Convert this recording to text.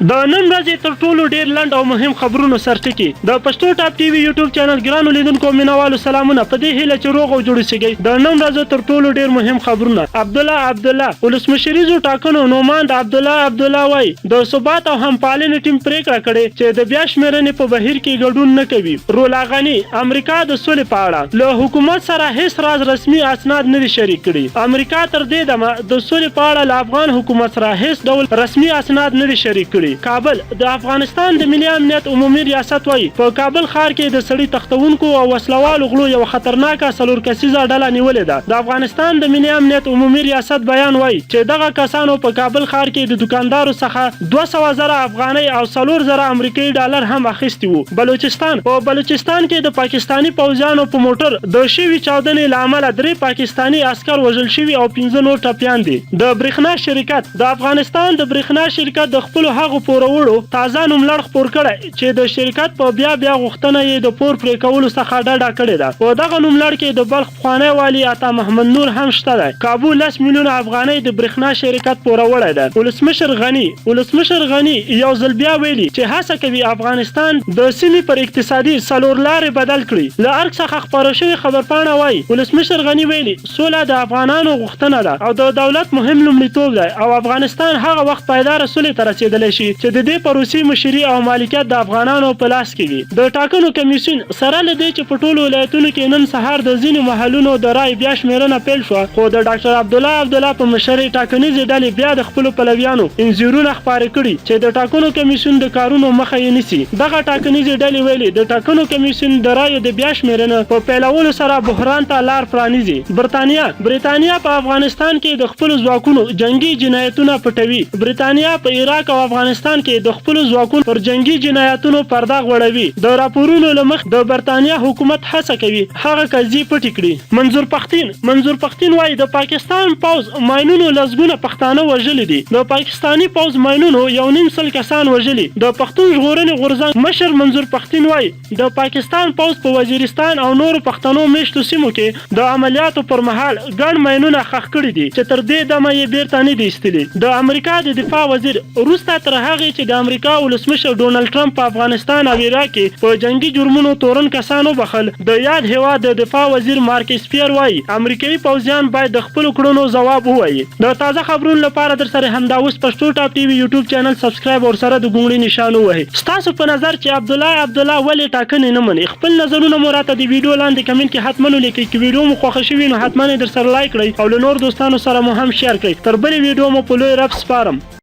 د نن ورځې تر ټولو ډیر لنډ او مهم خبرونو سرټکی د پشتو ټاپ ټي وي یوټیوب چینل ګرانو لیدونکو مینوالو سلامونه په دې هیله چې روغ او جوړ اوسئ. د نن ورځې تر ټولو ډیر مهم خبرونه. عبدالله ولسمشریزو ټاکنو نوماند عبدالله وای د ثبات او همپالنې ټیم پریکړه کړې چې د بیا شمېرنې په بهیر کې ګډون نه کوي. رولا غني امریکا د سولې په اړه له حکومت سره هیڅ راز رسمي اسناد نه دي شریک کړي. امریکا تر دې دمه د سولې په اړه له افغان حکومت سره هیڅ ډول رسمي اسناد نه دي شریک کړي. کابل د افغانستان د ملي امنیت عمومي ریاست وایي په کابل ښار کې د سړي تختونکو او وسلوالو غلو یو خطرناکه څلور کسیزه ډله نیولې ده. د افغانستان د ملي امنیت عمومي ریاست بیان وایي چې دغه کسانو په کابل ښار کې د دکاندارو څخه 200,000 افغانۍ او 4,000 امریکایي ډالر هم اخیستي وو. بلوچستان کې د پاکستاني پوځیانو په موټر د شوي چاودنې له امله 3 پاکستاني عسکر وژل شوي او 15 نور ټپیان دي. د برېښنا شرکت د افغانستان د برېښنا شرکت د خپلو هغو پوروړو تازه نوملړ خپور کړی چې د شرکت په بیا غوښتنه یې د پور پرې کولو څخه ډډه کړې ده. په دغه نوملړ کې د بلخ پخوانی والي عطا محمد نور هم شته دی. کابو 10 میلیونه افغانۍ د برېښنا شرکت پوروړی ده. ولسمشر غني یو ځل بیا ویلي چې هڅه کوي افغانستان د سیمې پر اقتصادي څلور لارې بدل کړي. له ارګ څخه خپاره شوې خبرپاڼه وایي ولسمشر غني ویلي سوله د افغانانو غوښتنه ده او د دولت مهم لومړیتوب دی او افغانستان هغه وخت پایداره سولې ته رسېدلی شي چې د دې پروسې مشري او مالکیت د افغانانو په لاس کې وي. د ټاکنو کمیسیون سره له دې چې په ټولو ولایتونو کې نن سهار د ځینو محلونو د رای بیا شمېرنه پیل شوه، خو د ډاکټر عبدالله په مشرۍ ټاکنیزې ډلې بیا د خپلو پلویانو انځورونه خپاره کړي چې د ټاکنو کمیسیون د کارونو مخه یې نیسي. دغه ټاکنیزې ډلې ویلي د ټاکنو کمیسیون د رایو د بیا شمېرنه په پیلولو سره بحران ته لار پرانیزي. برېټانیا په افغانستان کې د خپلو ځواکونو جنگي جنایتونه پټوي. برېټانیا په عراق او افغانستان کې د خپلو ځواکونو پر جنگي جنایتونو پرده غوړوي. د راپورونو له مخ د برېټانیا حکومت هڅه کوي هغه قضیې پټې کړي. منظور پښتين وایي د پاکستان پوځ ماینونو لسګونه پښتانه وژلي دي. د پاکستاني پوځ ماینونو 1.5 کسان وژلي. د پښتون ژغورنې غورځنګ مشر منظور پښتين وایي د پاکستان پوځ په وزیرستان او نورو پښتنو میشتو سیمو کې د عملیاتو پر مهال ګڼ ماینونه ښخ کړي دي چې تر دې دمه یې بیرته نه دي ایستلي. د امریکا د دفاع وزیر وروسته تر هغې چې د امریکا ولسمشر ډونالډ ټرمپ په افغانستان او عراق کې په جنگي جرمونو تورن کسان وبخل، د یاد هیواد د دفاع وزیر مارک اسپیر وایي امریکایي پوځیان باید د خپلو کړنو ځواب ووایي. د تازه خبرونو لپاره در سره همدا اوس پشتو ټاپ ټي وي یوټیوب چینل سبسکرایب او سره د ګونګړي نشان ووهئ. ستاسو په نظر چې عبدالله ولې ټاکنې نه مني؟ خپل نظرونه مو راته د ویډیو لاندې کمنټ کې حتما ولیکئ. که ویډیو مو خوښه شوي نو حتما یې در سره لایک کړئ او له نور دوستانو سره مو هم شیر کړئ. تر بلې ویډیو مو په لوی رب سپارم.